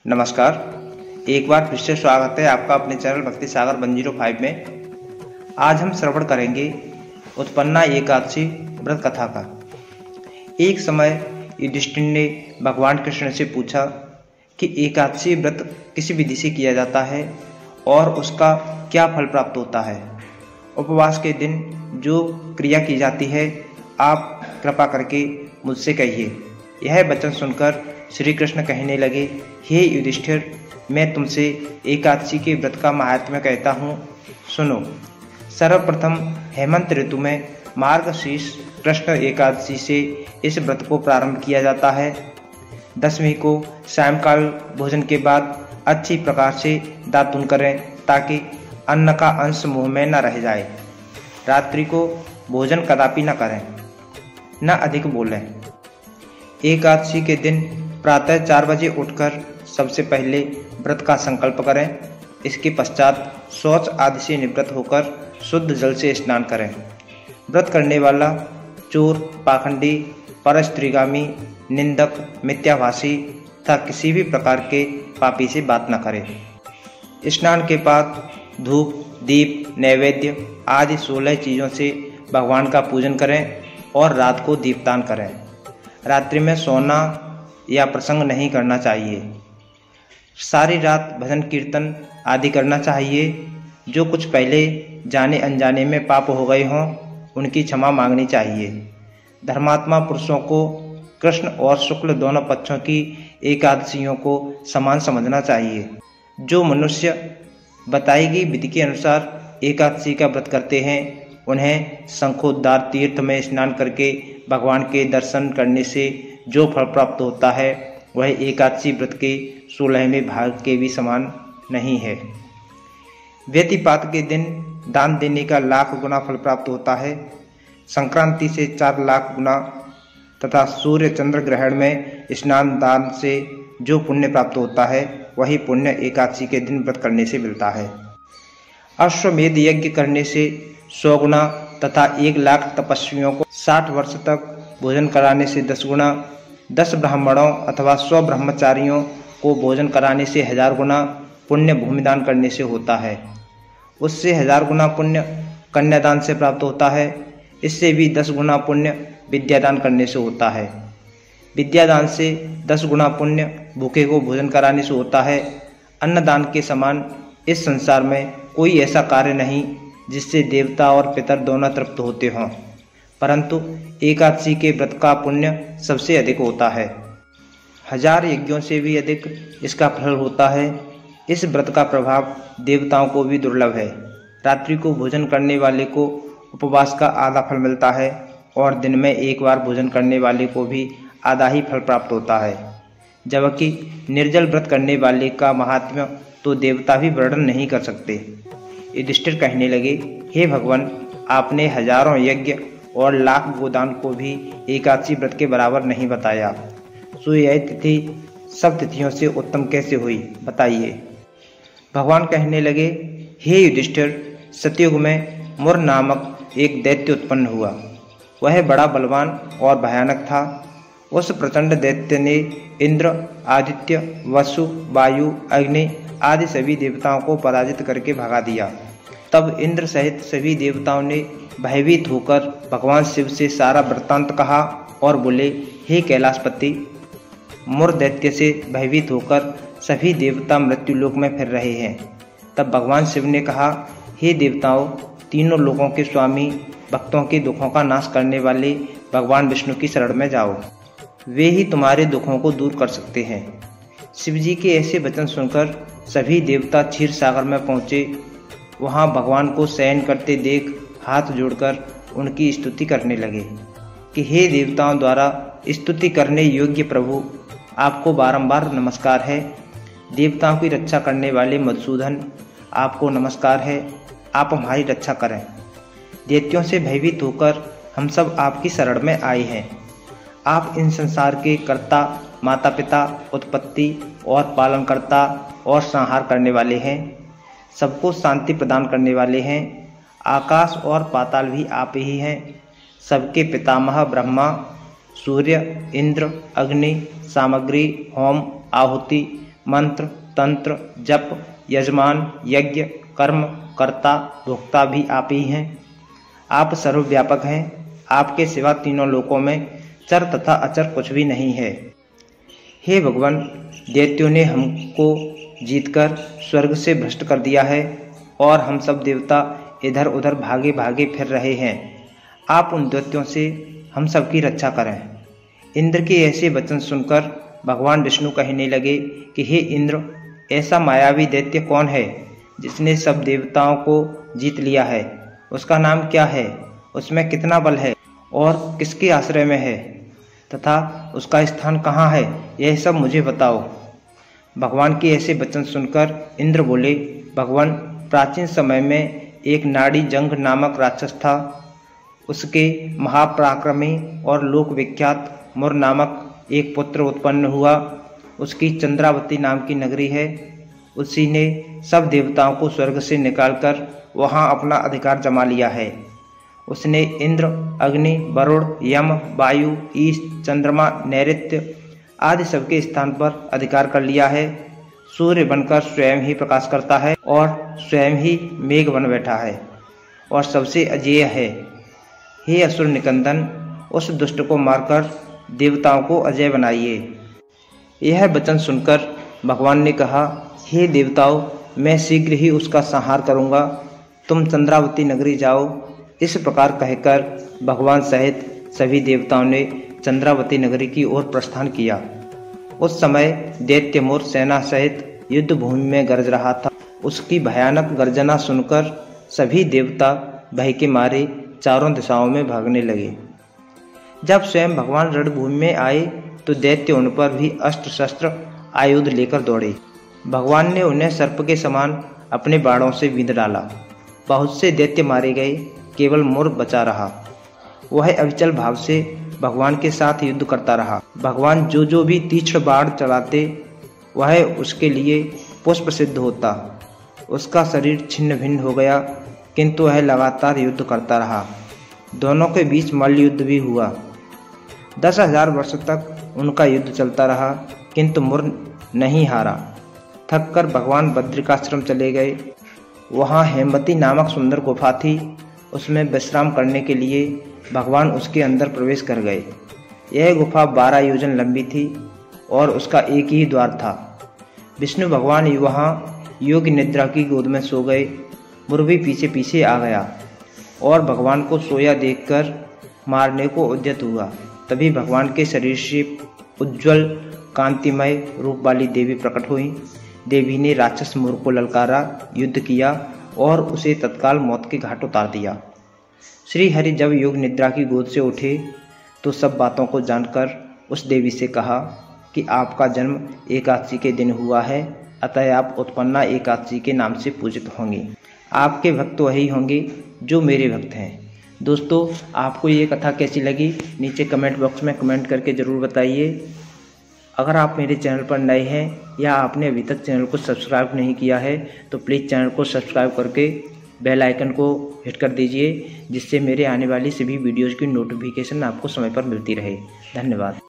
नमस्कार। एक बार फिर से स्वागत है आपका अपने चैनल भक्ति सागर 105 में। आज हम श्रवण करेंगे उत्पन्ना एकादशी व्रत कथा का। एक समय युधिष्ठिर ने भगवान कृष्ण से पूछा कि एकादशी व्रत किस विधि से किया जाता है और उसका क्या फल प्राप्त होता है। उपवास के दिन जो क्रिया की जाती है आप कृपा करके मुझसे कहिए। यह वचन सुनकर श्री कृष्ण कहने लगे, हे युधिष्ठिर, मैं तुमसे एकादशी के व्रत का महात्म्य कहता हूँ, सुनो। सर्वप्रथम हेमंत ऋतु में मार्गशीर्ष कृष्ण एकादशी से इस व्रत को प्रारंभ किया जाता है। दशमी को सायंकाल भोजन के बाद अच्छी प्रकार से दातुन करें ताकि अन्न का अंश मुंह में न रह जाए। रात्रि को भोजन कदापि न करें, न अधिक बोलें। एकादशी के दिन प्रातः 4 बजे उठकर सबसे पहले व्रत का संकल्प करें। इसके पश्चात शौच आदि से निवृत्त होकर शुद्ध जल से स्नान करें। व्रत करने वाला चोर, पाखंडी, परस्त्रीगामी, निंदक, मिथ्याभाषी तथा किसी भी प्रकार के पापी से बात न करे। स्नान के बाद धूप, दीप, नैवेद्य आदि 16 चीज़ों से भगवान का पूजन करें और रात को दीपदान करें। रात्रि में सोना या प्रसंग नहीं करना चाहिए। सारी रात भजन कीर्तन आदि करना चाहिए। जो कुछ पहले जाने अनजाने में पाप हो गए हों उनकी क्षमा मांगनी चाहिए। धर्मात्मा पुरुषों को कृष्ण और शुक्ल दोनों पक्षों की एकादशियों को समान समझना चाहिए। जो मनुष्य बताई गई विधि के अनुसार एकादशी का व्रत करते हैं उन्हें शंखोद्धार तीर्थ में स्नान करके भगवान के दर्शन करने से जो फल प्राप्त होता है वह एकादशी व्रत के 16वें भाग के भी समान नहीं है। व्यतिपात के दिन दान देने का लाख गुना फल प्राप्त होता है। संक्रांति से 4 लाख गुना तथा सूर्य चंद्र ग्रहण में स्नान दान से जो पुण्य प्राप्त होता है वही पुण्य एकादशी के दिन व्रत करने से मिलता है। अश्वमेध यज्ञ करने से 100 गुना तथा 1 लाख तपस्वियों को 60 वर्ष तक भोजन कराने से 10 गुना, 10 ब्राह्मणों अथवा 100 ब्रह्मचारियों को भोजन कराने से 1000 गुना पुण्य भूमिदान करने से होता है। उससे 1000 गुना पुण्य कन्यादान से प्राप्त होता है। इससे भी 10 गुना पुण्य विद्यादान करने से होता है। विद्यादान से 10 गुना पुण्य भूखे को भोजन कराने से होता है। अन्नदान के समान इस संसार में कोई ऐसा कार्य नहीं जिससे देवता और पितर दोनों तृप्त होते हों, परंतु एकादशी के व्रत का पुण्य सबसे अधिक होता है। 1000 यज्ञों से भी अधिक इसका फल होता है। इस व्रत का प्रभाव देवताओं को भी दुर्लभ है। रात्रि को भोजन करने वाले को उपवास का आधा फल मिलता है और दिन में एक बार भोजन करने वाले को भी आधा ही फल प्राप्त होता है। जबकि निर्जल व्रत करने वाले का महात्म्य तो देवता भी वर्णन नहीं कर सकते। युधिष्ठिर कहने लगे, हे भगवान, आपने हजारों यज्ञ और लाख गोदान को भी एकादशी व्रत के बराबर नहीं बताया। सो यह तिथि सब तिथियों से उत्तम कैसे हुई, बताइए। भगवान कहने लगे, हे युधिष्ठिर, सतयुग में मुर नामक एक दैत्य उत्पन्न हुआ। वह बड़ा बलवान और भयानक था। उस प्रचंड दैत्य ने इंद्र, आदित्य, वसु, वायु, अग्नि आदि सभी देवताओं को पराजित करके भगा दिया। तब इंद्र सहित सभी देवताओं ने भयभीत होकर भगवान शिव से सारा वृत्तांत कहा और बोले, हे कैलाशपति, मुर दैत्य से भयभीत होकर सभी देवता मृत्युलोक में फिर रहे हैं। तब भगवान शिव ने कहा, हे देवताओं, तीनों लोकों के स्वामी, भक्तों के दुखों का नाश करने वाले भगवान विष्णु की शरण में जाओ। वे ही तुम्हारे दुखों को दूर कर सकते हैं। शिव जी के ऐसे वचन सुनकर सभी देवता क्षीर सागर में पहुँचे। वहाँ भगवान को शयन करते देख हाथ जोड़कर उनकी स्तुति करने लगे कि हे देवताओं द्वारा स्तुति करने योग्य प्रभु, आपको बारंबार नमस्कार है। देवताओं की रक्षा करने वाले मधुसूदन, आपको नमस्कार है। आप हमारी रक्षा करें। दैत्यों से भयभीत होकर हम सब आपकी शरण में आए हैं। आप इन संसार के कर्ता, माता पिता, उत्पत्ति और पालनकर्ता और संहार करने वाले हैं। सबको शांति प्रदान करने वाले हैं। आकाश और पाताल भी आप ही हैं। सबके पितामह ब्रह्मा, सूर्य, इंद्र, अग्नि, सामग्री, होम, आहुति, मंत्र, तंत्र, जप, यजमान, यज्ञ, कर्म, कर्ता, भोक्ता भी आप ही हैं। आप सर्वव्यापक हैं। आपके सिवा तीनों लोकों में चर तथा अचर कुछ भी नहीं है। हे भगवान, दैत्यों ने हमको जीतकर स्वर्ग से भ्रष्ट कर दिया है और हम सब देवता इधर उधर भागे भागे फिर रहे हैं। आप उन दैत्यों से हम सबकी रक्षा करें। इंद्र के ऐसे वचन सुनकर भगवान विष्णु कहने लगे कि हे इंद्र, ऐसा मायावी दैत्य कौन है जिसने सब देवताओं को जीत लिया है? उसका नाम क्या है? उसमें कितना बल है और किसके आश्रय में है तथा उसका स्थान कहाँ है? यह सब मुझे बताओ। भगवान के ऐसे वचन सुनकर इंद्र बोले, भगवान, प्राचीन समय में एक नाड़ी जंग नामक राक्षस था। उसके महापराक्रमी और लोक विख्यात मुर नामक एक पुत्र उत्पन्न हुआ। उसकी चंद्रावती नाम की नगरी है। उसी ने सब देवताओं को स्वर्ग से निकालकर वहां अपना अधिकार जमा लिया है। उसने इंद्र, अग्नि, वरुण, यम, वायु, ईश, चंद्रमा, नैऋत्य आदि सबके स्थान पर अधिकार कर लिया है। सूर्य बनकर स्वयं ही प्रकाश करता है और स्वयं ही मेघ बन बैठा है और सबसे अजेय है। हे असुर निकंदन, उस दुष्ट को मारकर देवताओं को अजय बनाइए। यह वचन सुनकर भगवान ने कहा, हे देवताओं, मैं शीघ्र ही उसका संहार करूंगा। तुम चंद्रावती नगरी जाओ। इस प्रकार कहकर भगवान सहित सभी देवताओं ने चंद्रावती नगरी की ओर प्रस्थान किया। उस समय दैत्य मोर सेना सहित युद्ध भूमि में गरज रहा था। उसकी भयानक गर्जना सुनकर सभी देवता भय के मारे चारों दिशाओं में भागने लगे। जब स्वयं भगवान रणभूमि में आए तो दैत्य उन पर भी अस्त्र शस्त्र आयुध लेकर दौड़े। भगवान ने उन्हें सर्प के समान अपने बाणों से बींध डाला। बहुत से दैत्य मारे गए, केवल मोर बचा रहा। वह अविचल भाव से भगवान के साथ युद्ध करता रहा। भगवान जो भी तीक्ष्ण बाण चलाते वह उसके लिए पुष्प सिद्ध होता। उसका शरीर छिन्न भिन्न हो गया, किंतु वह लगातार युद्ध करता रहा। दोनों के बीच मल्ल युद्ध भी हुआ। 10,000 वर्ष तक उनका युद्ध चलता रहा, किंतु मुर नहीं हारा। थक कर भगवान बद्रिकाश्रम चले गए। वहाँ हेमवती नामक सुंदर गुफा थी। उसमें विश्राम करने के लिए भगवान उसके अंदर प्रवेश कर गए। यह गुफा 12 योजन लंबी थी और उसका एक ही द्वार था। विष्णु भगवान वहाँ योगी निद्रा की गोद में सो गए। मुर भी पीछे पीछे आ गया और भगवान को सोया देखकर मारने को उद्यत हुआ। तभी भगवान के शरीर से उज्ज्वल कांतिमय रूप वाली देवी प्रकट हुई। देवी ने राक्षस मुर को ललकारा, युद्ध किया और उसे तत्काल मौत के घाट उतार दिया। श्री हरि जब योग निद्रा की गोद से उठे तो सब बातों को जानकर उस देवी से कहा कि आपका जन्म एकादशी के दिन हुआ है, अतः आप उत्पन्ना एकादशी के नाम से पूजित होंगे। आपके भक्त वही होंगे जो मेरे भक्त हैं। दोस्तों, आपको ये कथा कैसी लगी नीचे कमेंट बॉक्स में कमेंट करके ज़रूर बताइए। अगर आप मेरे चैनल पर नए हैं या आपने अभी तक चैनल को सब्सक्राइब नहीं किया है तो प्लीज़ चैनल को सब्सक्राइब करके बेल आइकन को हिट कर दीजिए, जिससे मेरे आने वाली सभी वीडियोज़ की नोटिफिकेशन आपको समय पर मिलती रहे। धन्यवाद।